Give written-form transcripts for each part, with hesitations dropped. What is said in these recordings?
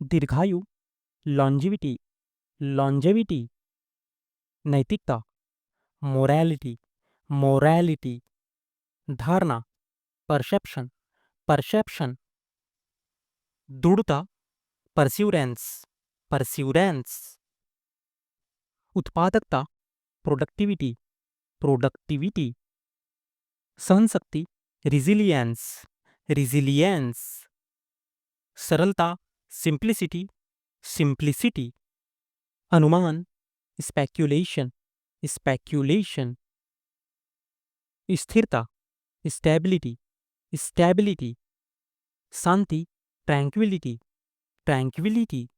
दीर्घायु, longevity, longevity. नैतिकता, morality, morality. धारणा, परसेप्शन, परसेप्शन। दृढ़ता, परस्यूरेंस, परस्यूरेंस। उत्पादकता, प्रोडक्टिविटी, प्रोडक्टिविटी। सहनशक्ति, रिजिलियंस, रिजिलियंस। सरलता, सिंप्लिसिटी, सिंप्लिसिटी। अनुमान, स्पेक्यूलेशन, स्पेक्यूलेशन। स्थिरता, स्टेबिलिटी, स्टेबिलिटी। शांति, ट्रैंक्विलिटी, ट्रैंक्विलिटी।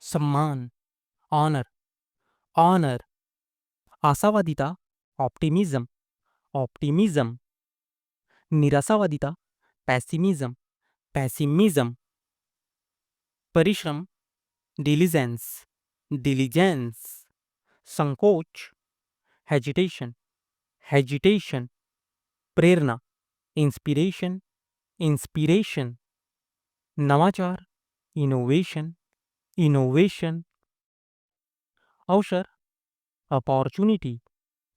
सम्मान, ऑनर, ऑनर। आशावादिता, ऑप्टिमिज्म, ऑप्टिमिज्म। निराशावादिता, पैसिमिज्म, पैसिमिज्म। परिश्रम, डिलीजेंस, डिलीजेंस। संकोच, हेजिटेशन, हेजिटेशन। प्रेरणा, इंस्पिरेशन, इंस्पिरेशन। नवाचार, इनोवेशन, इनोवेशन। अवसर, अपॉर्चुनिटी,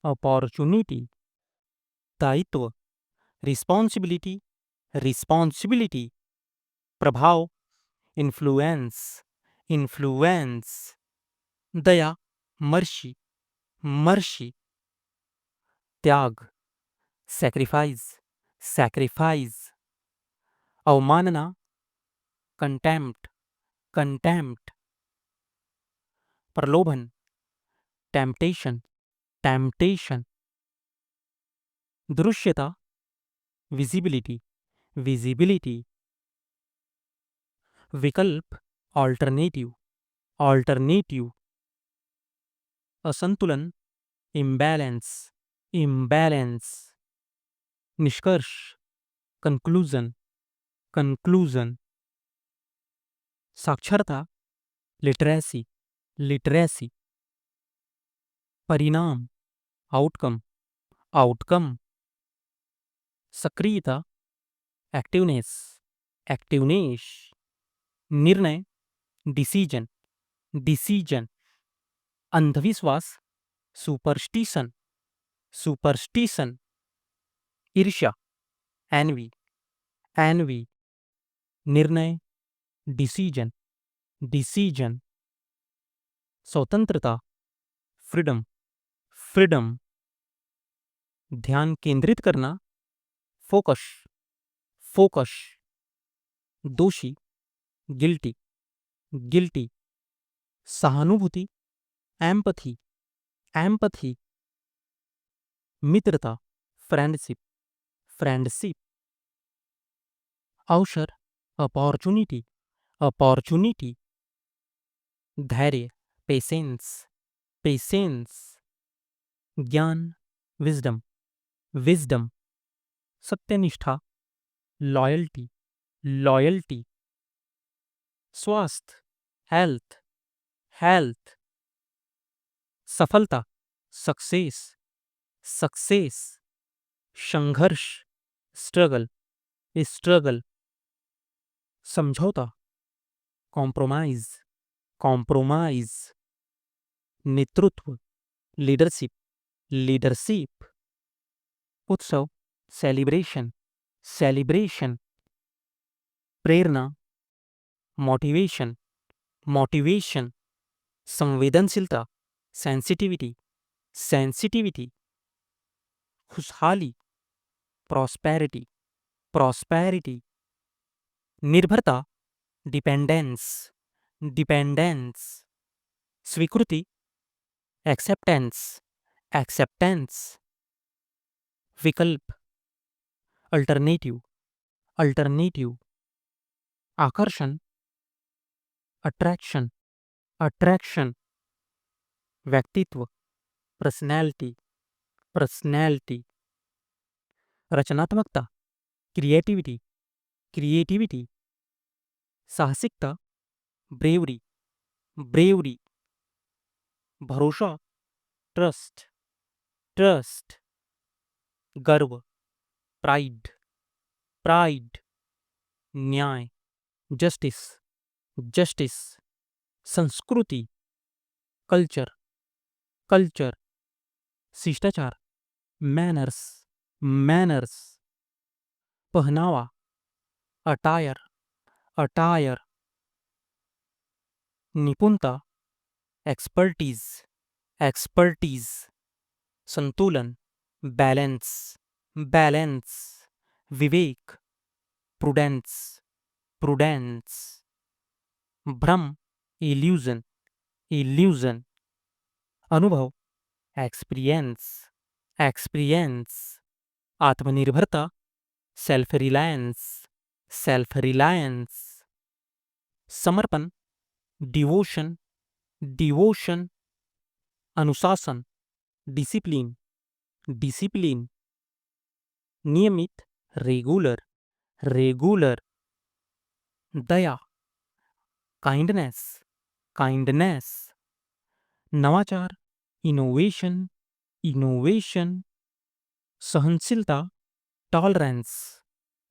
अपॉर्चुनिटी। दायित्व, रिस्पॉन्सिबिलिटी, रिस्पॉन्सिबिलिटी। प्रभाव, इन्फ्लुएंस, इन्फ्लुएंस। दया, मर्शी, मर्शी। त्याग, सैक्रिफाइस, सैक्रिफाइस। अवमानना, कंटेम्प्ट, कंटेम्प्ट। प्रलोभन, टेम्पटेशन, टेम्पटेशन। दृश्यता, विजिबिलिटी, विजिबिलिटी। विकल्प, ऑल्टरनेटिव, ऑल्टरनेटिव। असंतुलन, इम्बैलेंस, इम्बैलेंस। निष्कर्ष, कंक्लूजन, कंक्लूजन। साक्षरता, लिटरेसी, लिटरेसी। परिणाम, आउटकम, आउटकम। सक्रियता, एक्टिवनेस, एक्टिवनेस। निर्णय, डिसीजन, डिसीजन। अंधविश्वास, सुपरस्टिशन, सुपरस्टिशन। ईर्ष्या, एनवी, एनवी। निर्णय, डिसीजन, डिसीजन। स्वतंत्रता, फ्रीडम, फ्रीडम। ध्यान केंद्रित करना, फोकस, फोकस। दोषी, गिल्टी, गिल्टी। सहानुभूति, एम्पथी, एम्पथी। मित्रता, फ्रेंडशिप, फ्रेंडशिप। अवसर, अपॉर्चुनिटी, अपॉर्चुनिटी। धैर्य, पेशेंस, पेशेंस। ज्ञान, विजडम, विजडम। सत्यनिष्ठा, लॉयल्टी, लॉयल्टी। स्वास्थ्य, हेल्थ, हेल्थ। सफलता, सक्सेस, सक्सेस। संघर्ष, स्ट्रगल, स्ट्रगल। समझौता, कॉम्प्रोमाइज, कॉम्प्रोमाइज। नेतृत्व, लीडरशिप, लीडरशिप। उत्सव, सेलिब्रेशन, सेलिब्रेशन। प्रेरणा, मोटिवेशन, मोटिवेशन। संवेदनशीलता, सेंसिटिविटी, सेंसिटिविटी। खुशहाली, प्रॉस्पेरिटी, प्रॉस्पेरिटी। निर्भरता, डिपेंडेंस, डिपेंडेंस। स्वीकृति, एक्सेप्टेंस, एक्सेप्टेंस। विकल्प, अल्टरनेटिव, अल्टरनेटिव। आकर्षण, अट्रैक्शन, अट्रैक्शन। व्यक्तित्व, पर्सनैलिटी, पर्सनैलिटी। रचनात्मकता, क्रिएटिविटी, क्रिएटिविटी। साहसिकता, ब्रेवरी, ब्रेवरी। भरोसा, ट्रस्ट, ट्रस्ट। गर्व, प्राइड, प्राइड। न्याय, जस्टिस, जस्टिस, संस्कृती, कल्चर, कल्चर, शिष्टाचार, मैनर्स, मैनर्स, पहनावा, अटायर, अटायर, निपुणता, एक्सपर्टीज, एक्सपर्टीज, संतुलन, बैलेंस, बैलेंस, विवेक, प्रुडेंस, प्रुडेंस, भ्रम, इल्यूजन, इल्यूजन, अनुभव, एक्सपीरियंस, एक्सपीरियंस, आत्मनिर्भरता, सेल्फ रिलायंस, सेल्फ रिलायंस, समर्पण, डिवोशन, डिवोशन, अनुशासन, डिसिप्लिन, डिसिप्लिन, नियमित, रेगुलर, रेगुलर, दया, काइंडनेस, काइंडनेस, नवाचार, इनोवेशन, इनोवेशन, सहनशीलता, टॉलरेंस,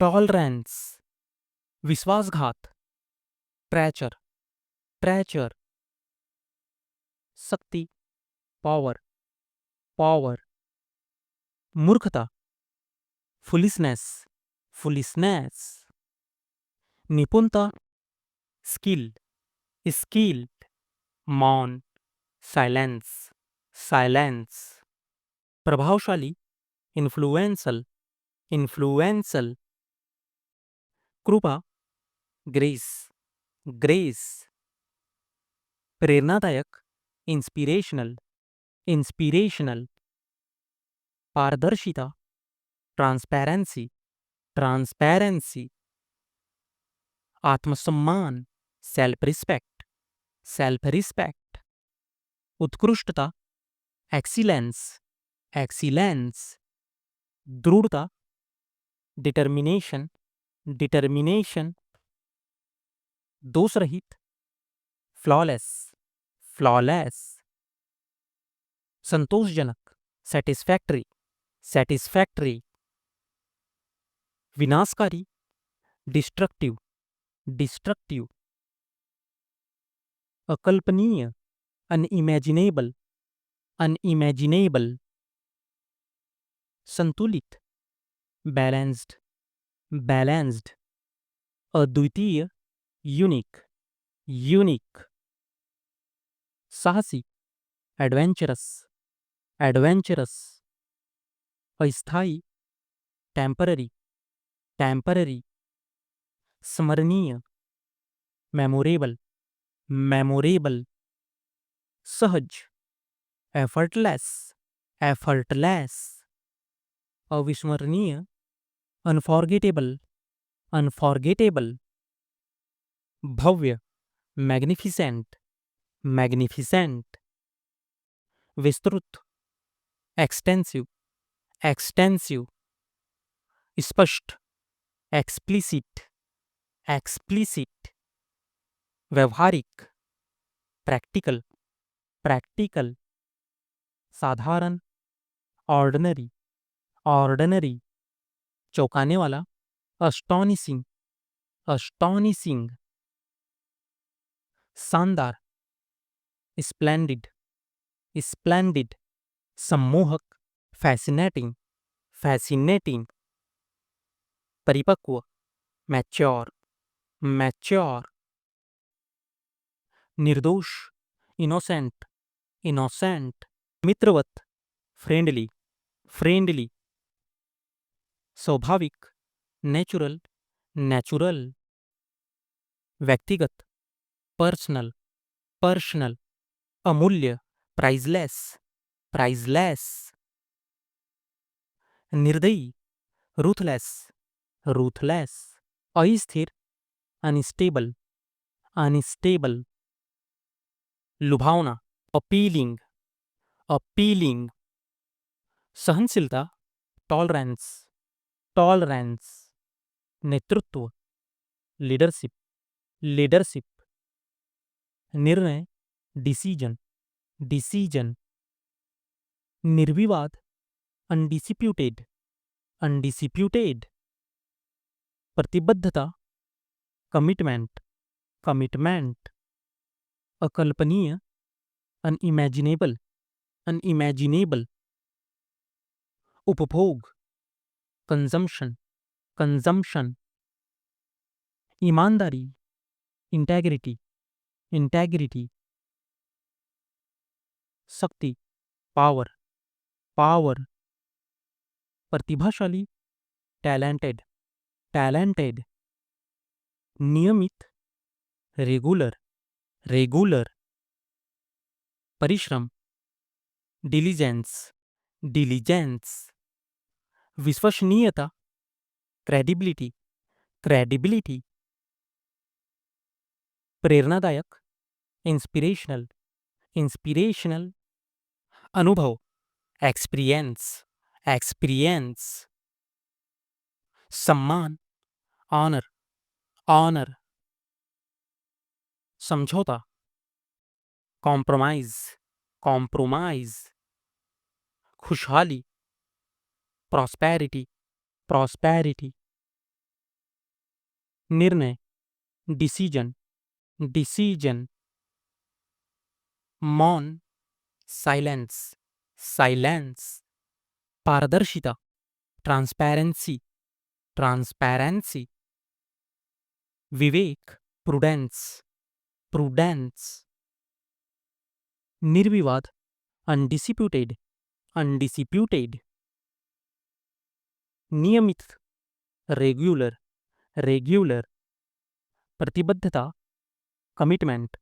टॉलरेंस, विश्वासघात, ट्रैचर, ट्रैचर, शक्ति, पावर, पावर, मूर्खता, फुलिशनेस, फुलिशनेस, निपुणता, स्किल, स्किल, मौन, साइलेंस, साइलेंस, प्रभावशाली, इन्फ्लुएंसल, इन्फ्लुएंसल, कृपा, ग्रेस, ग्रेस, प्रेरणादायक, इंस्पिरेशनल, इंस्पिरेशनल, पारदर्शिता, ट्रांसपेरेंसी, ट्रांसपेरेंसी, आत्मसम्मान, सेल्फ रिस्पेक्ट, सेल्फ रिस्पेक्ट, उत्कृष्टता, एक्सीलेंस, एक्सीलेंस, दृढ़ता, डिटर्मिनेशन, डिटर्मिनेशन, दोषरहित, फ्लॉलेस, फ्लॉलेस, संतोषजनक, सेटिस्फैक्टरी, सेटिस्फैक्टरी, विनाशकारी, डिस्ट्रक्टिव, डिस्ट्रक्टिव, अकल्पनीय, अनइमेजिनेबल, अनइमेजिनेबल, संतुलित, बैलेंस्ड, बैलेंस्ड, अद्वितीय, यूनिक, यूनिक, साहसी, एडवेंचरस, एडवेंचरस, अस्थायी, टेम्पररी, टेम्पररी, स्मरणीय, मेमोरेबल, मेमोरेबल, सहज, एफर्टलेस, एफर्टलेस, अविस्मरणीय, अनफॉरगेटेबल, अनफॉरगेटेबल, भव्य, मैग्निफिसेंट, मैग्निफिसेंट, विस्तृत, एक्सटेंसिव, एक्सटेंसिव, स्पष्ट, एक्सप्लिसिट, एक्सप्लिसिट, व्यवहारिक, प्रैक्टिकल, प्रैक्टिकल, साधारण, ऑर्डिनरी, ऑर्डिनरी, चौंकाने वाला, अस्टॉनिशिंग, अस्टॉनिशिंग, शानदार, स्प्लेंडिड, स्प्लेंडिड, सम्मोहक, फैसिनेटिंग, फैसिनेटिंग, परिपक्व, मैच्योर, मैच्योर, निर्दोष, इनोसेंट, इनोसेंट, मित्रवत, फ्रेंडली, फ्रेंडली, स्वाभाविक, नेचुरल, नेचुरल, व्यक्तिगत, पर्सनल, पर्सनल, अमूल्य, प्राइजलेस, प्राइजलेस, निर्दयी, रूथलेस, रूथलेस, अस्थिर, अनस्टेबल, अनस्टेबल, लुभावना, अपीलिंग, अपीलिंग, सहनशीलता, टॉलरेंस, टॉलरेंस, नेतृत्व, लीडरशिप, लीडरशिप, निर्णय, डिसीजन, डिसीजन, निर्विवाद, अनडिस्प्यूटेड, अनडिस्प्यूटेड, प्रतिबद्धता, कमिटमेंट, कमिटमेंट, अकल्पनीय, अनइमेजिनेबल, अनइमेजिनेबल, उपभोग, कंजम्पशन, कंजम्पशन, ईमानदारी, इंटेग्रिटी, इंटेग्रिटी, शक्ति, पावर, पावर, प्रतिभाशाली, टैलेंटेड, टैलेंटेड, नियमित, रेगुलर, रेगुलर, परिश्रम, डिलीजेंस, डिलीजेंस, विश्वसनीयता, क्रेडिबिलिटी, क्रेडिबिलिटी, प्रेरणादायक, इंस्पिरेशनल, इंस्पिरेशनल, अनुभव, एक्सपीरियंस, एक्सपीरियंस, सम्मान, ऑनर, ऑनर, समझौता, कॉम्प्रोमाइज, कॉम्प्रोमाइज, खुशहाली, प्रॉस्पेरिटी, प्रॉस्पेरिटी, निर्णय, डिसीजन, डिसीजन, मौन, साइलेंस, साइलेंस, पारदर्शिता, ट्रांसपेरेंसी, ट्रांसपेरेंसी, विवेक, प्रूडेंस, प्रूडेंस, निर्विवाद, अनडिस्प्यूटेड, अनडिस्प्यूटेड, नियमित, रेगुलर, रेगुलर, प्रतिबद्धता, कमिटमेंट,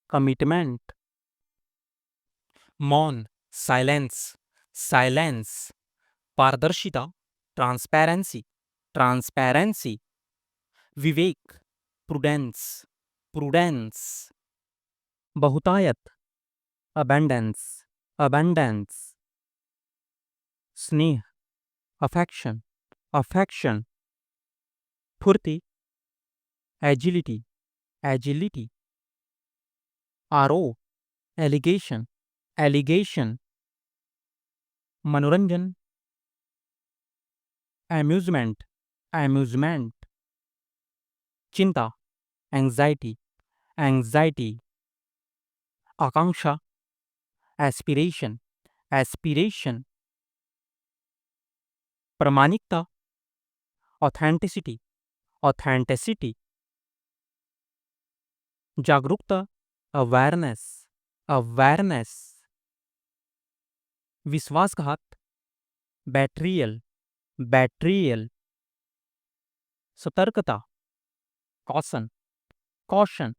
कमिटमेंट, मौन, साइलेंस, साइलेंस, पारदर्शिता, ट्रांसपेरेंसी, ट्रांसपेरेंसी, विवेक, प्रूडेंस, प्रूडेंस, बहुतायत, अबेंडेंस, अबेंडेंस, स्नेह, अफेक्शन, अफेक्शन, फुर्ती, एजिलिटी, एजिलिटी, आरोप, एलिगेशन, एलिगेशन, मनोरंजन, एम्यूजमेंट, एम्यूजमेंट, चिंता, एंजाइटी, एंजाइटी, आकांक्षा, एस्पिरेशन, एस्पिरेशन, प्रामाणिकता, ऑथेंटिसिटी, ऑथेंटिसिटी, जागरूकता, अवेयरनेस, अवेयरनेस, विश्वासघात, बैट्रियल, बैट्रियल, सतर्कता, कॉशन, कॉशन,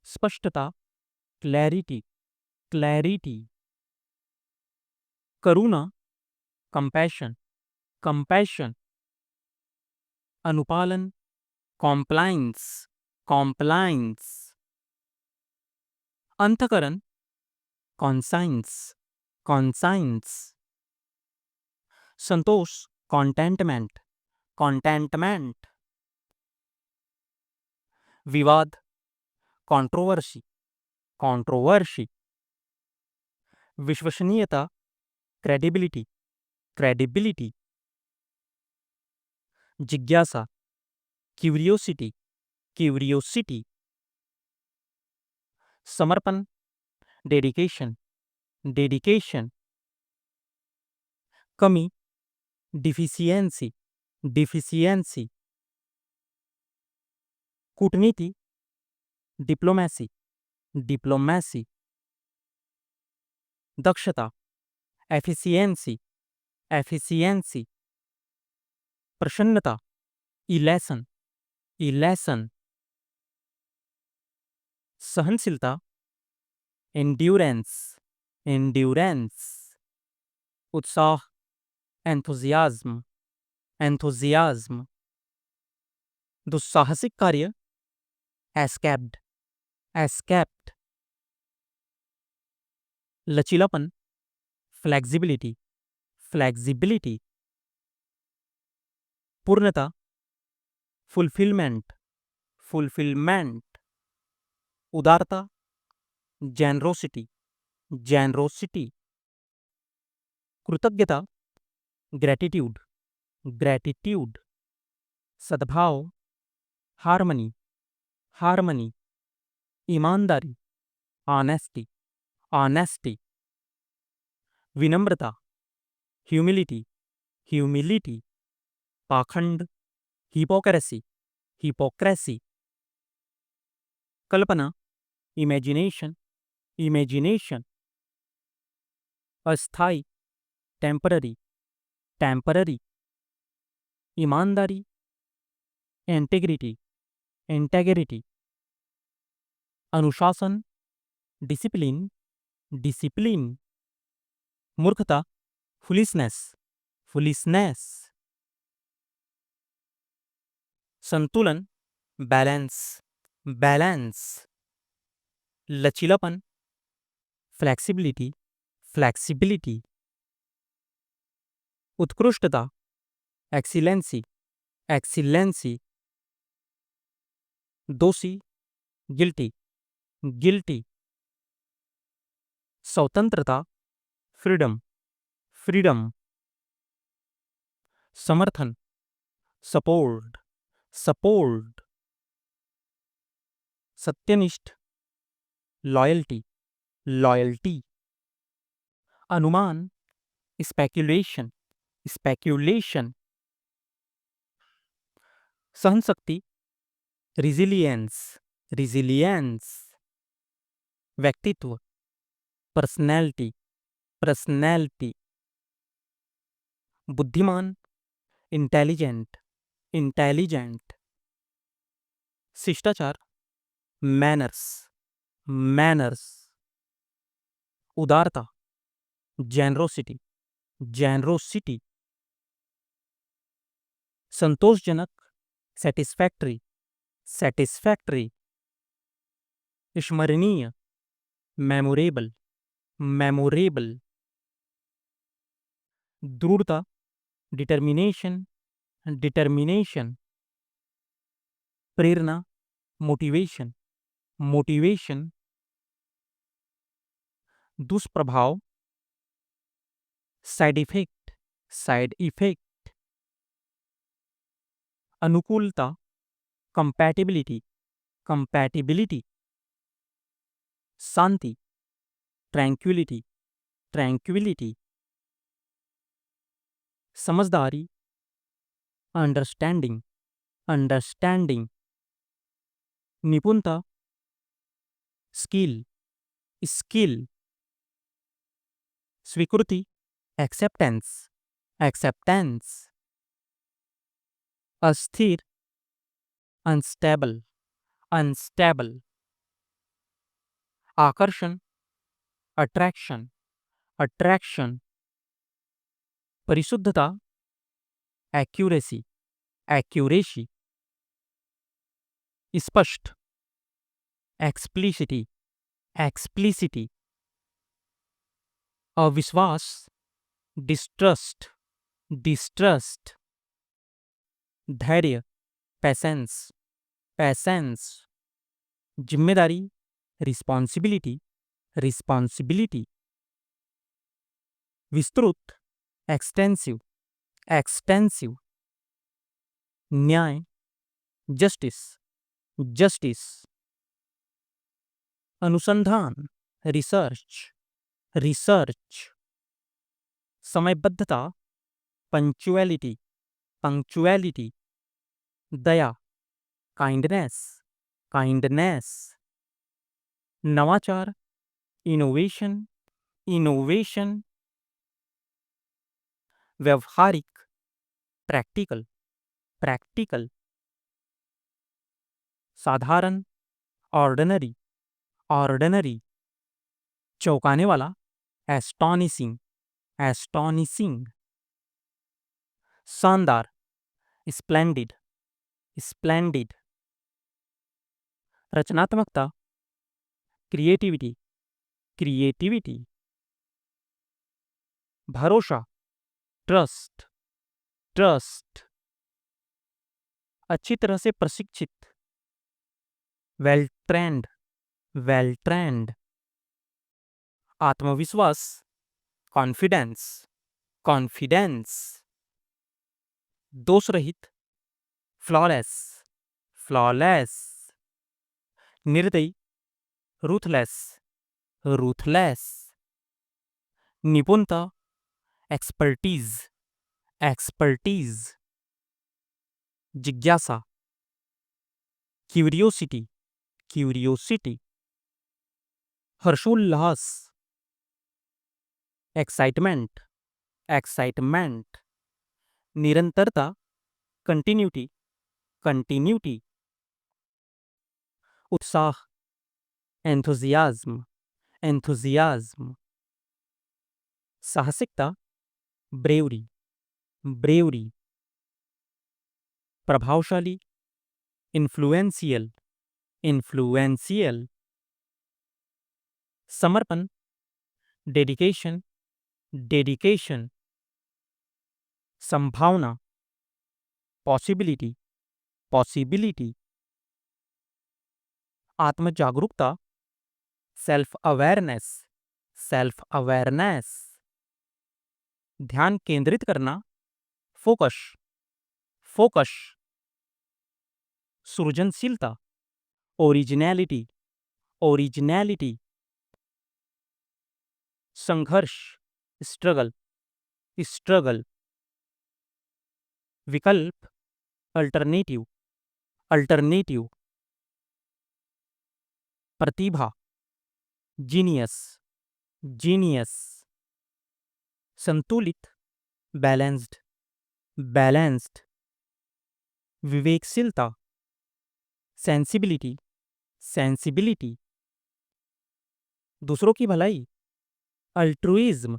स्पष्टता, क्लैरिटी, क्लैरिटी, करुणा, कंपैशन, कंपैशन, अनुपालन, कॉम्प्लायंस, कॉम्प्लायंस, अंतकरण, कॉन्साइंस, कॉन्साइंस, संतोष, कॉन्टेंटमेंट, कॉन्टेंटमेंट, विवाद, कंट्रोवर्सी, कंट्रोवर्सी, विश्वसनीयता, क्रेडिबिलिटी, क्रेडिबिलिटी, जिज्ञासा, क्यूरियोसिटी, क्यूरियोसिटी, समर्पण, डेडिकेशन, डेडिकेशन, कमी, डिफिशियंसी, डिफिशियंसी, कूटनीति, डिप्लोमेसी, डिप्लोमेसी, दक्षता, एफिशिएंसी, एफिशिएंसी, प्रसन्नता, इलेसन, इलेसन, सहनशीलता, एंड्योरेंस, एंड्योरेंस, उत्साह, एंथुजियाज्म, एंथुजियाज्म, दुस्साहसिक कार्य, एस्केप्ड, एस्केप्ड, लचीलापन, फ्लेक्सिबिलिटी, फ्लेक्सिबिलिटी, पूर्णता, फुलफिलमेंट, फुलफिलमेंट, उदारता, जेनरोसिटी, जेनरोसिटी, कृतज्ञता, ग्रेटिट्यूड, ग्रेटिट्यूड, सद्भाव, हार्मनी, हार्मनी, ईमानदारी, ऑनेस्टी, ऑनेस्टी, विनम्रता, ह्यूमिलिटी, ह्यूमिलिटी, पाखंड, हिपोक्रेसी, हिपोक्रेसी, कल्पना, इमेजिनेशन, इमेजिनेशन, अस्थाई, टेम्पररी, टेम्पररी, ईमानदारी, इंटेग्रिटी, इंटेग्रिटी, अनुशासन, डिसिप्लिन, डिसिप्लिन, मूर्खता, फुलिसनेस, फुलिसनेस, संतुलन, बैलेंस, बैलेंस, लचीलापन, फ्लेक्सिबिलिटी, फ्लेक्सिबिलिटी, उत्कृष्टता, एक्सीलेंसी, एक्सीलेंसी, दोषी, गिल्टी, गिल्टी, स्वतंत्रता, फ्रीडम, फ्रीडम, समर्थन, सपोर्ट, सपोर्ट, सत्यनिष्ठ, लॉयल्टी, लॉयल्टी, अनुमान, स्पेक्युलेशन, स्पेक्युलेशन, सहनशक्ति, रिजिलियंस, रिजिलियंस, व्यक्तित्व, पर्सनैलिटी, पर्सनैलिटी, बुद्धिमान, इंटेलिजेंट, इंटेलिजेंट, शिष्टाचार, मैनर्स, मैनर्स, उदारता, जेनरोसिटी, जेनरोसिटी, संतोषजनक, सेटिस्फैक्टरी, सेटिस्फैक्टरी, स्मरणीय, मेमोरेबल, मेमोरेबल, दृढ़ता, डिटर्मिनेशन, डिटर्मिनेशन, प्रेरणा, मोटिवेशन, मोटिवेशन, दुष्प्रभाव, साइड इफेक्ट, साइड इफेक्ट, अनुकूलता, कंपैटिबिलिटी, कंपैटिबिलिटी, शांति, ट्रैंक्विलिटी, ट्रैंक्विलिटी, समझदारी, अंडरस्टैंडिंग, अंडरस्टैंडिंग, निपुणता, स्किल, स्किल, स्वीकृति, एक्सेप्टेंस, एक्सेप्टेंस, अस्थिर, अनस्टेबल, अनस्टेबल, आकर्षण, अट्रैक्शन, अट्रैक्शन, परिशुद्धता, एक्यूरेसी, एक्यूरेसी, स्पष्ट, एक्सप्लिसिटी, एक्सप्लिसिटी, अविश्वास, डिस्ट्रस्ट, डिस्ट्रस्ट, धैर्य, पैसेंस, पैसेंस, जिम्मेदारी, रिस्पॉन्सिबिलिटी, रिस्पॉन्सिबिलिटी, विस्तृत, एक्सटेंसिव, एक्सटेंसिव, न्याय, जस्टिस, जस्टिस, अनुसंधान, रिसर्च, रिसर्च, समयबद्धता, पंक्चुअलिटी, पंक्चुअलिटी, दया, काइंडनेस, काइंडनेस, नवाचार, इनोवेशन, इनोवेशन, व्यवहारिक, प्रैक्टिकल, प्रैक्टिकल, साधारण, ऑर्डिनरी, ऑर्डिनरी, चौंकाने वाला, एस्टॉनिशिंग, एस्टॉनिशिंग, शानदार, स्प्लेंडिड, स्प्लेंडिड, रचनात्मकता, क्रिएटिविटी, क्रिएटिविटी, भरोसा, ट्रस्ट, ट्रस्ट, अच्छी तरह से प्रशिक्षित, वेल ट्रेंड, वेल ट्रेंड, आत्मविश्वास, कॉन्फिडेंस, कॉन्फिडेंस, दोष रहित, फ्लॉलेस, फ्लॉलेस, निर्दयी, रूथलेस, रूथलेस। निपुणता, एक्सपर्टीज, एक्सपर्टीज। जिज्ञासा, क्यूरियोसिटी, क्यूरियोसिटी। हर्षोल्लास, एक्साइटमेंट, एक्साइटमेंट। निरंतरता, कंटिन्यूटी, कंटिन्यूटी। उत्साह, एंथुजियाज्म, एंथुजियाज्म। साहसिकता, ब्रेवरी, ब्रेवरी। प्रभावशाली, इन्फ्लुएंशियल, इन्फ्लुएंशियल। समर्पण, डेडिकेशन, डेडिकेशन। संभावना, पॉसिबिलिटी, पॉसिबिलिटी। आत्मजागरूकता, सेल्फ अवेयरनेस, सेल्फ अवेयरनेस। ध्यान केंद्रित करना, फोकस, फोकस। सृजनशीलता, ओरिजिनैलिटी, ओरिजिनैलिटी। संघर्ष, स्ट्रगल, स्ट्रगल। विकल्प, अल्टरनेटिव, अल्टरनेटिव। प्रतिभा, जीनियस, जीनियस। संतुलित, बैलेंस्ड, बैलेंस्ड। विवेकशीलता, सेंसिबिलिटी, सेंसिबिलिटी। दूसरों की भलाई, अल्ट्रुइज्म,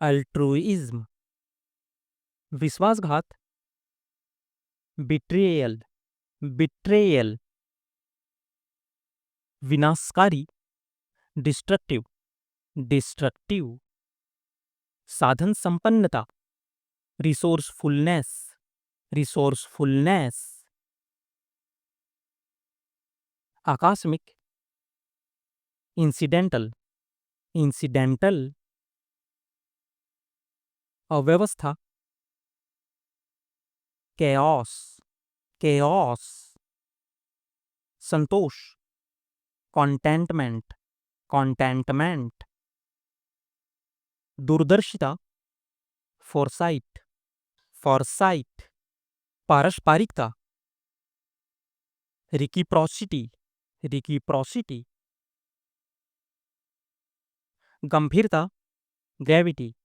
अल्ट्रुइज्म। विश्वासघात, बिट्रेयल, बिट्रेयल। विनाशकारी, डिस्ट्रक्टिव, डिस्ट्रक्टिव। साधन संपन्नता, रिसोर्सफुलनेस, रिसोर्सफुलनेस। आकस्मिक, इंसिडेंटल, इंसिडेंटल। अव्यवस्था, केओस, केओस। संतोष, कॉन्टेंटमेंट, कॉन्टेंटमेंट। दूरदर्शिता, फोरसाइट, फोरसाइट। पारस्परिकता, रिकिप्रोसिटी, रिकिप्रोसिटी। गंभीरता, ग्रेविटी,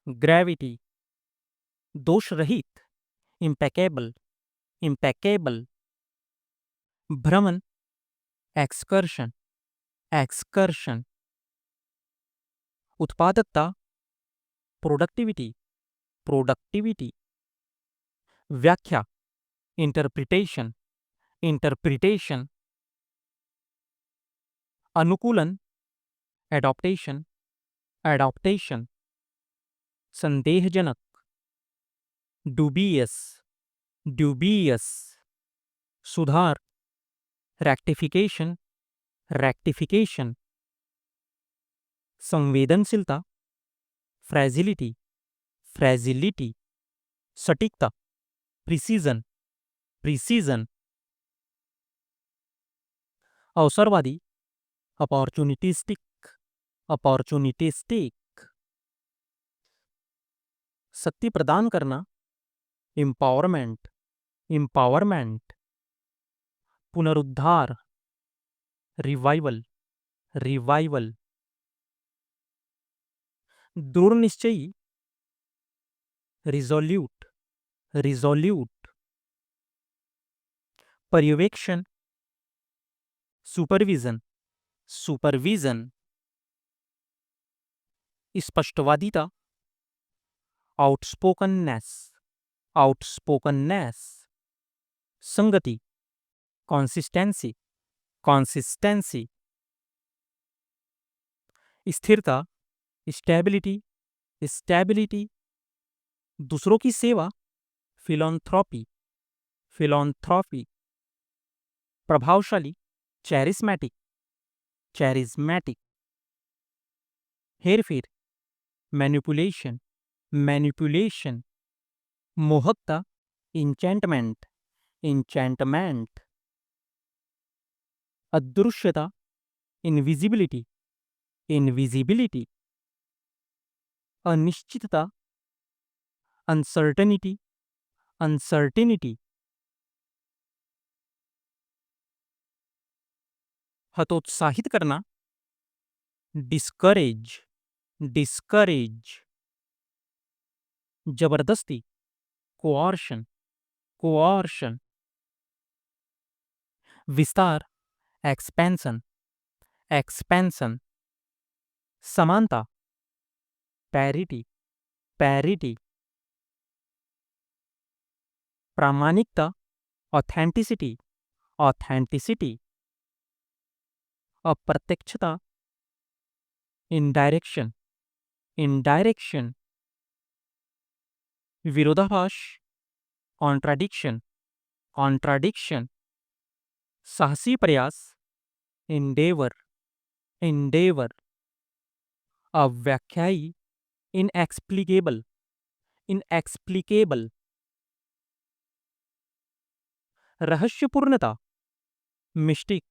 ग्रेविटी। दोष रहित, इम्पेकेबल, इम्पेकेबल। भ्रमण, एक्सकर्शन, एक्सकर्शन। उत्पादकता, प्रोडक्टिविटी, प्रोडक्टिविटी। व्याख्या, इंटरप्रिटेशन, इंटरप्रिटेशन। अनुकूलन, एडॉप्टेशन, एडॉप्टेशन। संदेहजनक, डूबियस, ड्यूबियस। सुधार, रेक्टिफिकेशन, रेक्टिफिकेशन। संवेदनशीलता, फ्रेजिलिटी, फ्रेजिलिटी। सटीकता, प्रिसीजन, प्रिसीजन। अवसरवादी, अपॉर्चुनिटिस्टिक, अपॉर्चुनिटिस्टिक। शक्ति प्रदान करना, एम्पावरमेंट, एम्पावरमेंट। पुनरुद्धार, रिवाइवल, रिवाइवल। दृढ़ निश्चयी, रिजोल्यूट, रिजोल्यूट। पर्यवेक्षण, सुपरविजन, सुपरविजन। स्पष्टवादिता, आउटस्पोकननेस, आउटस्पोकननेस। संगति, कंसिस्टेंसी, कंसिस्टेंसी। स्थिरता, स्टेबिलिटी, स्टेबिलिटी। दूसरों की सेवा, फिलॉन्थ्रोपी, फिलॉन्थ्रोपी। प्रभावशाली, चैरिस्मेटिक, चैरिस्मेटिक। हेरफेर, मैनिपुलेशन, मैनिपुलेशन। मोहकता, इंचेंटमेंट, इंचेंटमेंट। अदृश्यता, इनविजिबिलिटी, इनविजिबिलिटी, अनिश्चितता, अनसर्टनिटी, अनसर्टिनिटी, हतोत्साहित करना, डिस्करेज, डिस्करेज, जबरदस्ती, कोआर्शन, कोआर्शन, विस्तार, एक्सपेंशन, एक्सपेंशन, समानता, पैरिटी, पैरिटी, प्रामाणिकता, ऑथेंटिसिटी, ऑथेंटिसिटी, अप्रत्यक्षता, इनडायरेक्शन, इनडायरेक्शन, विरोधाभास, कॉन्ट्राडिक्शन, कॉन्ट्राडिक्शन, साहसी प्रयास, इंडेवर, इंडेवर, अव्याख्यायी, इनएक्सप्लिकेबल, इनएक्सप्लिकेबल, रहस्यपूर्णता, मिस्टिक,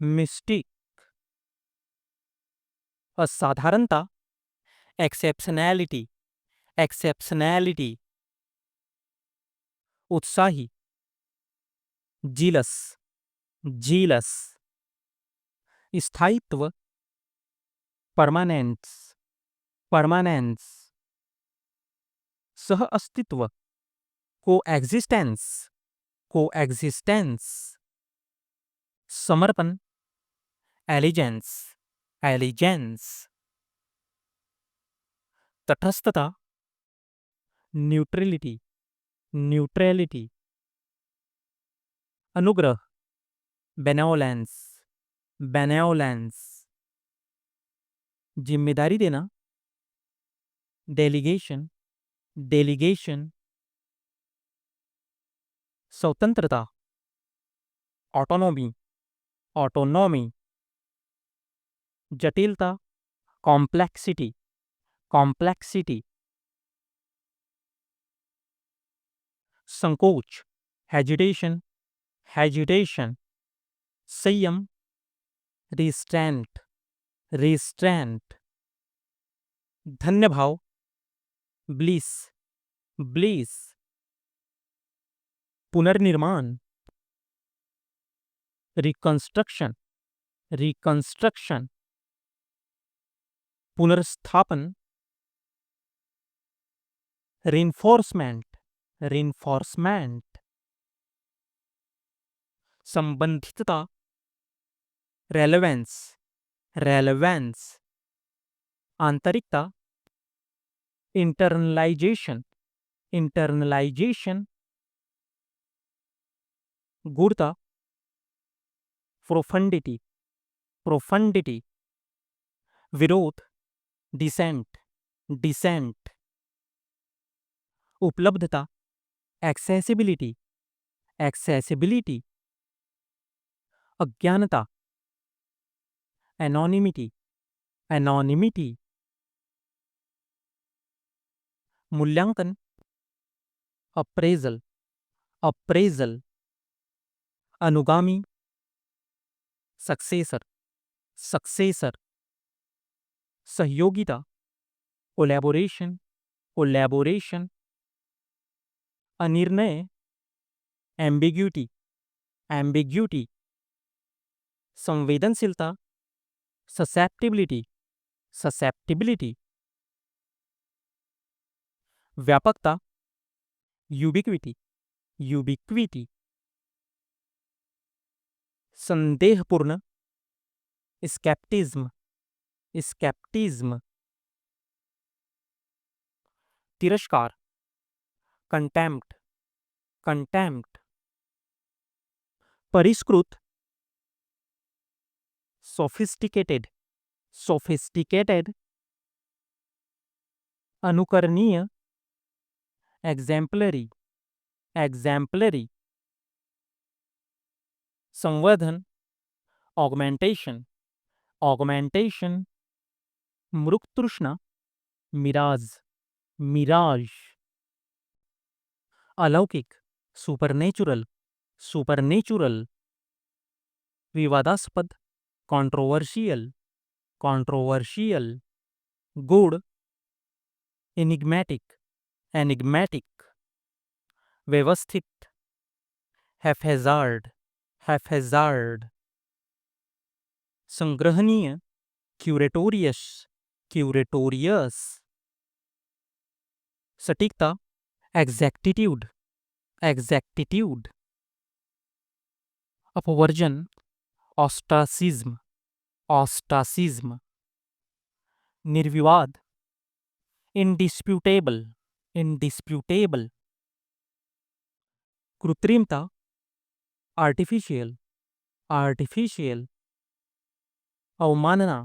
मिस्टिक, असाधारणता, एक्सेप्शनैलिटी, एक्सेप्शनैलिटी, उत्साही, जीलस, जीलस, स्थायित्व, परमानेंस, परमानेंस, सह अस्तित्व, कोएग्जिस्टेंस, कोएग्जिस्टेंस, समर्पण, एलिजेंस, एलिजेंस, तटस्थता, न्यूट्रलिटी, न्यूट्रलिटी, अनुग्रह, बेनेवोलेंस, बेनेवोलेंस, जिम्मेदारी देना, डेलीगेशन, डेलीगेशन, स्वतंत्रता, ऑटोनॉमी, ऑटोनॉमी, जटिलता, कॉम्प्लेक्सिटी, कॉम्प्लेक्सिटी, संकोच, हेजिटेशन, हेजिटेशन, संयम, रिस्ट्रेंट, रिस्ट्रेंट, धन्यभाव, ब्लिस, ब्लिस, पुनर्निर्माण, रिकंस्ट्रक्शन, रिकंस्ट्रक्शन, पुनर्स्थापन, रिइंफोर्समेंट, रिइंफोर्समेंट, संबंधितता, रेलेवेंस, रेलेवेंस, आंतरिकता, इंटरनलाइजेशन, इंटरनलाइजेशन, गूढ़ता, प्रोफंडिटी, प्रोफंडिटी, विरोध, डिसेंट, डिसेंट, उपलब्धता, एक्सेसिबिलिटी, एक्सेसिबिलिटी, अज्ञानता, एनोनिमिटी, एनोनिमिटी, मूल्यांकन, अप्रेजल, अप्रेजल, अनुगामी, सक्सेसर, सक्सेसर, सहयोगिता, कोलैबोरेशन, कोलैबोरेशन, अनिर्णय, एम्बिग्यूटी, एम्बिग्यूटी, संवेदनशीलता, ससेप्टिबिलिटी, ससेप्टिबिलिटी, व्यापकता, यूबिक्विटी, यूबिक्विटी, संदेहपूर्ण, स्केप्टिज्म, स्केप्टिज्म, तिरस्कार, कंटेम्प्ट, कंटेम्प्ट, परिष्कृत, सोफिस्टिकेटेड, सोफिस्टिकेटेड, अनुकरणीय, एग्जेम्पलरी, एग्जेम्पलरी, संवर्धन, ऑगमेंटेशन, ऑगमेंटेशन, मृगतृष्णा, मिराज, मिराज, अलौकिक, सुपरनेचुरल, सुपरनेचुरल, विवादास्पद, controversial, controversial, गूढ़, enigmatic, enigmatic, व्यवस्थित, haphazard, haphazard, संग्रहणीय, curatorious, curatorious, सटीकता, exactitude, exactitude, अपवर्जन, ostracism, ostracism, निर्विवाद, indisputable, indisputable, कृत्रिमता, artificial, artificial, अवमानना,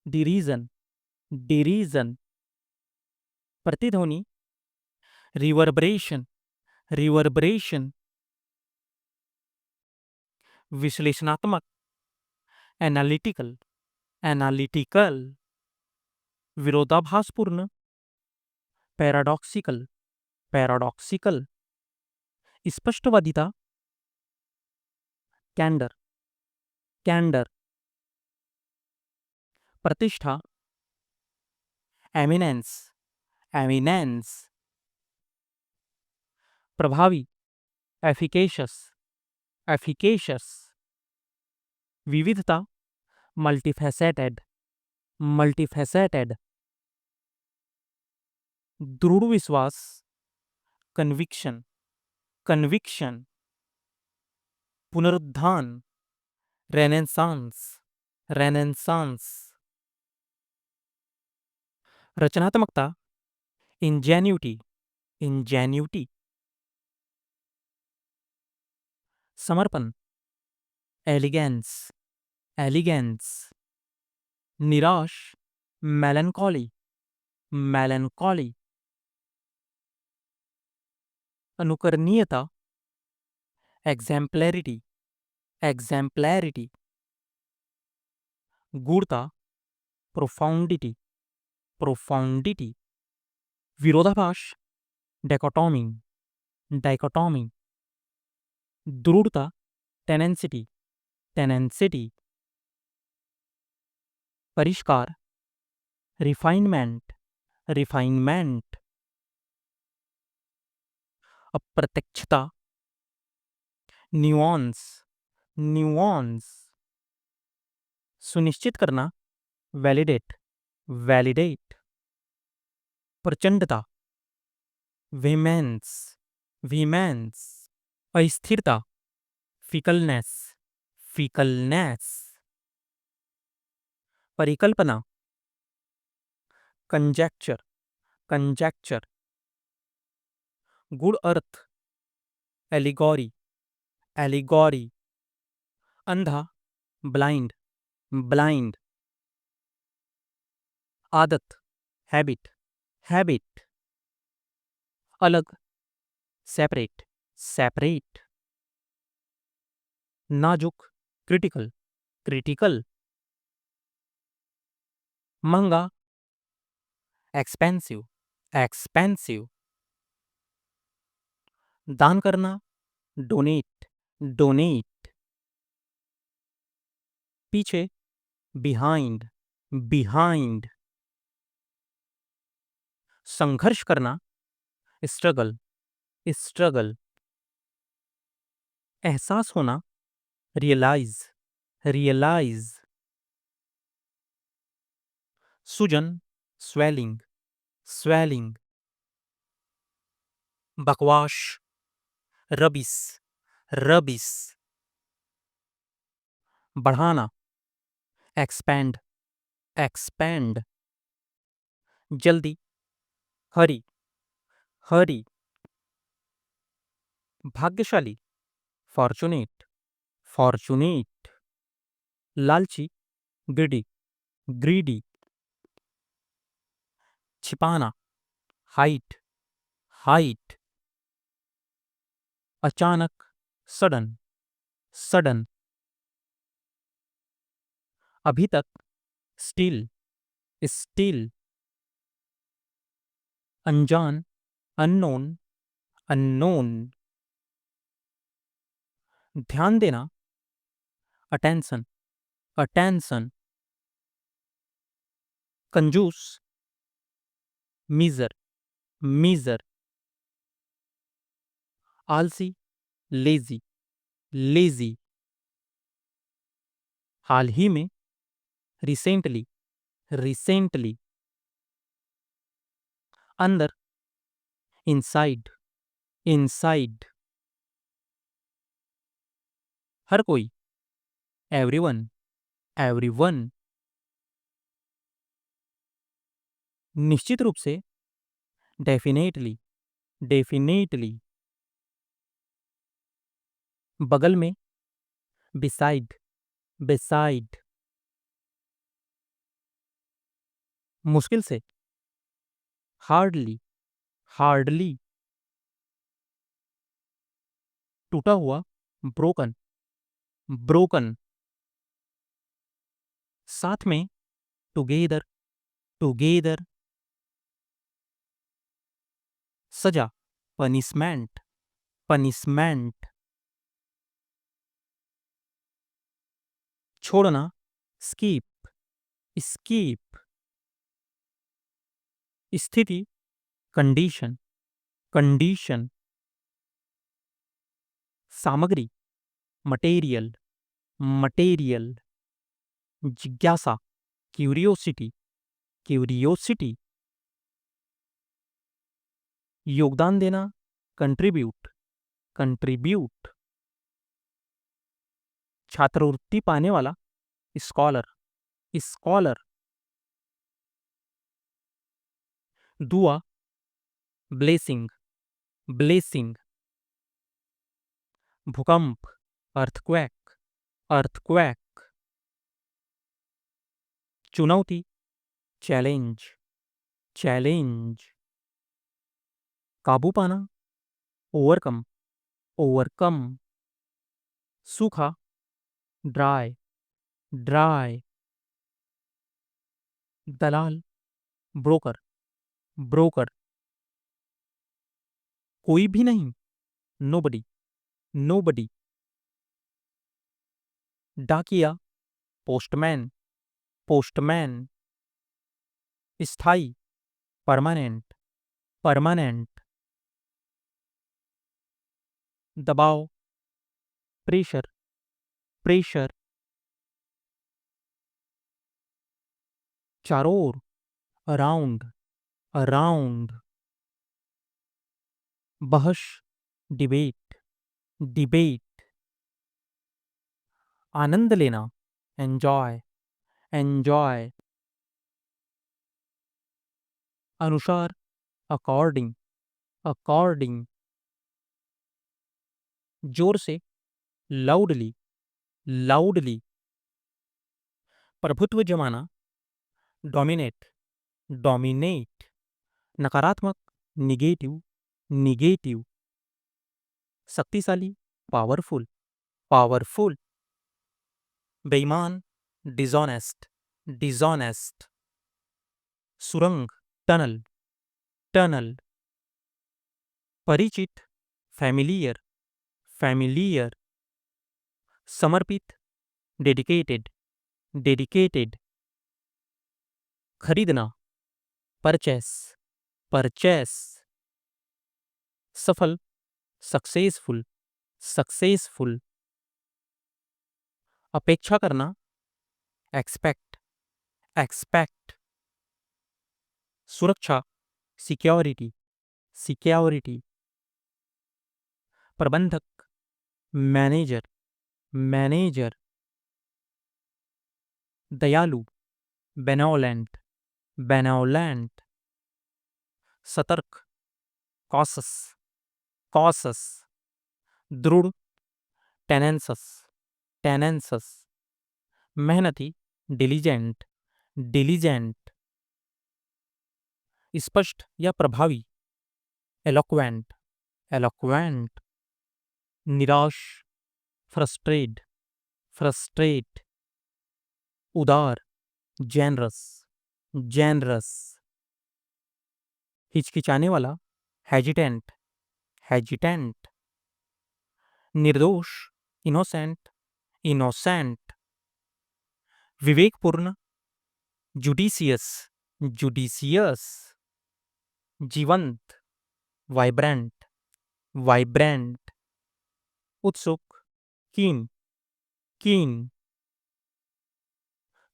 derision, derision, प्रतिध्वनि, reverberation, reverberation, विश्लेषणात्मक, analytical, analytical, विरोधाभासपूर्ण, paradoxical, paradoxical, स्पष्टवादिता, candor, candor, प्रतिष्ठा, eminence, eminence, प्रभावी, efficacious, efficacious, विविधता, multifaceted, multifaceted, दृढ़ विश्वास, conviction, conviction, पुनरुत्थान, renaissance, renaissance, रचनात्मकता, ingenuity, ingenuity, समर्पण, elegance, elegance, निराश, melancholy, melancholy, अनुकरणीयता, exemplarity, exemplarity, गूढ़ता, profundity, profundity, विरोधाभास, dichotomy, dichotomy, दृढ़ता, tenacity, tenacity, परिष्कार, refinement, refinement, अप्रत्यक्षता, nuance, nuance, सुनिश्चित करना, validate, validate, प्रचंडता, vehemence, vehemence, अस्थिरता, fickleness, fickleness, परिकल्पना, conjecture, conjecture, गूढ़ अर्थ, allegory, allegory, अंधा, blind, blind, आदत, habit, habit, अलग, separate, separate, नाजुक, critical, critical, महंगा, expensive, expensive, दान करना, donate, donate, पीछे, behind, behind, संघर्ष करना, struggle, struggle, एहसास होना, realize, realize, सूजन, swelling, swelling, बकवास, रबिश, रबिश, बढ़ाना, expand, expand, जल्दी, हरी, हरी, भाग्यशाली, fortunate, fortunate, लालची, greedy, greedy, छिपाना, hide, hide, अचानक, sudden, sudden, अभी तक, still, still, अनजान, unknown, unknown, ध्यान देना, attention, attention, कंजूस, मीजर, मीजर, आलसी, लेजी, लेजी, हाल ही में, रिसेंटली, रिसेंटली, अंदर, इनसाइड, इनसाइड, हर कोई, एवरीवन, एवरीवन, निश्चित रूप से, डेफिनेटली, डेफिनेटली, बगल में, बिसाइड, बिसाइड, मुश्किल से, हार्डली, हार्डली, टूटा हुआ, ब्रोकन, ब्रोकन, साथ में, टुगेदर, टुगेदर, सजा, पनिशमेंट, पनिशमेंट, छोड़ना, स्कीप, स्कीप, स्थिति, कंडीशन, कंडीशन, सामग्री, मटेरियल, मटेरियल, जिज्ञासा, क्यूरियोसिटी, क्यूरियोसिटी, योगदान देना, कंट्रीब्यूट, कंट्रीब्यूट, छात्रवृत्ति पाने वाला, स्कॉलर, स्कॉलर, दुआ, ब्लेसिंग, ब्लेसिंग, भूकंप, अर्थक्वेक, अर्थक्वेक, चुनौती, चैलेंज, चैलेंज, काबू पाना, ओवरकम, ओवरकम, सूखा, ड्राई, ड्राई, दलाल, ब्रोकर, ब्रोकर, कोई भी नहीं, नोबडी, नोबडी, डाकिया, पोस्टमैन, पोस्टमैन, स्थाई, परमानेंट, परमानेंट, दबाव, प्रेशर, प्रेशर, चारों ओर, अराउंड, अराउंड, बहस, डिबेट, डिबेट, आनंद लेना, एंजॉय, एंजॉय, अनुसार, अकॉर्डिंग, अकॉर्डिंग, जोर से, लाउडली, लाउडली, प्रभुत्व जमाना, डोमिनेट, डोमिनेट, नकारात्मक, निगेटिव, निगेटिव, शक्तिशाली, पावरफुल, पावरफुल, बेईमान, डिजॉनेस्ट, डिजॉनेस्ट, सुरंग, टनल, टनल, परिचित, फैमिलियर, फैमिलियर, समर्पित, डेडिकेटेड, डेडिकेटेड, खरीदना, परचेस, परचेस, सफल, सक्सेसफुल, सक्सेसफुल, अपेक्षा करना, एक्सपेक्ट, एक्सपेक्ट, सुरक्षा, सिक्योरिटी, सिक्योरिटी, प्रबंधक, मैनेजर, मैनेजर, दयालु, बेनोलेंट, बेनोलेंट, सतर्क, कॉसस, कॉसस, दृढ़, टेनेंसस, टेनेंसस, मेहनती, डिलीजेंट, डिलीजेंट, स्पष्ट या प्रभावी, एलोक्वेंट, एलोक्वेंट, निराश, फ्रस्ट्रेट, फ्रस्ट्रेट, उदार, जेनरस, जेनरस, हिचकिचाने वाला, हेजिटेंट, हेजिटेंट, निर्दोष, इनोसेंट, इनोसेंट, विवेकपूर्ण, जुडिशियस, जुडिशियस, जीवंत, वाइब्रेंट, वाइब्रेंट, उत्सुक, कीन, कीन,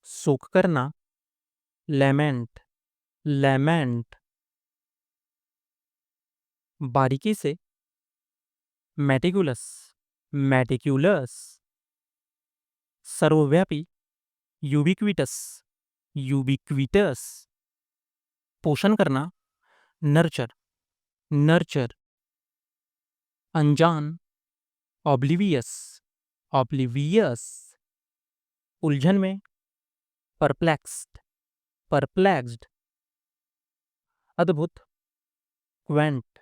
शोक करना, लेमेंट, लेमेंट, बारीकी से, मेटिकुलस, मेटिक्यूलस, सर्वव्यापी, यूबिक्विटस, यूबिक्विटस, पोषण करना, नर्चर, नर्चर, अनजान, ऑब्लिवियस, ऑब्लिवियस, उलझन में, परप्लेक्स्ड, परप्लेक्स्ड, अद्भुत, क्वेंट,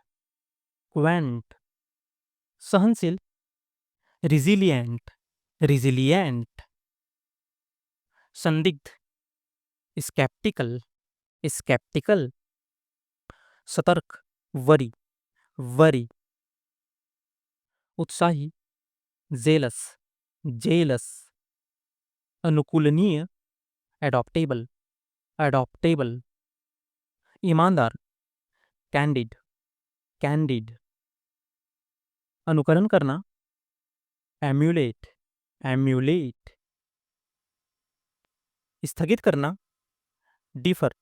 क्वेंट, सहनशील, रिजिलिएंट, रिजिलिएंट, संदिग्ध, स्केप्टिकल, स्केप्टिकल, सतर्क, वरी, वरी, उत्साही, जेलस, जेलस, अनुकूलनीय, एडॉप्टेबल, एडॉप्टेबल, ईमानदार, कैंडिड, कैंडिड, अनुकरण करना, एम्यूलेट, एम्यूलेट, स्थगित करना, डिफर,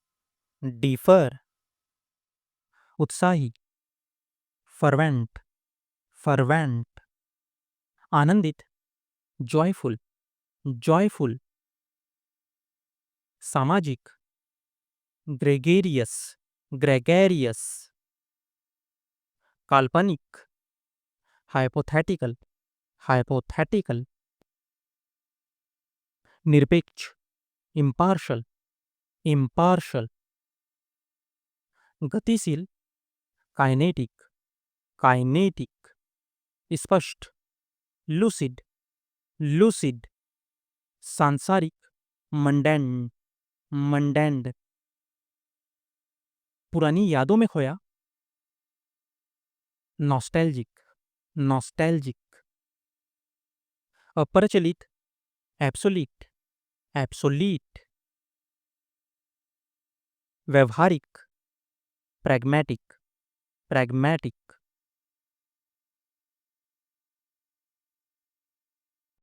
डिफर, उत्साही, फर्वेंट, फर्वेंट, आनंदित, जॉयफुल, जॉयफुल, सामाजिक, ग्रेगेरियस, ग्रेगेरियस, काल्पनिक, हाइपोथेटिकल, हाइपोथेटिकल, निरपेक्ष, इम्पार्शल, इम्पार्शल, गतिशील, काइनेटिक, काइनेटिक, स्पष्ट, लूसिड, लूसिड, सांसारिक, मंडेंड, मंडेंड, पुरानी यादों में खोया, नॉस्टैल्जिक, नॉस्टैल्जिक, अप्रचलित, एब्सोलीट, एब्सोलीट, व्यवहारिक, प्रैग्मेटिक, प्रैग्मेटिक,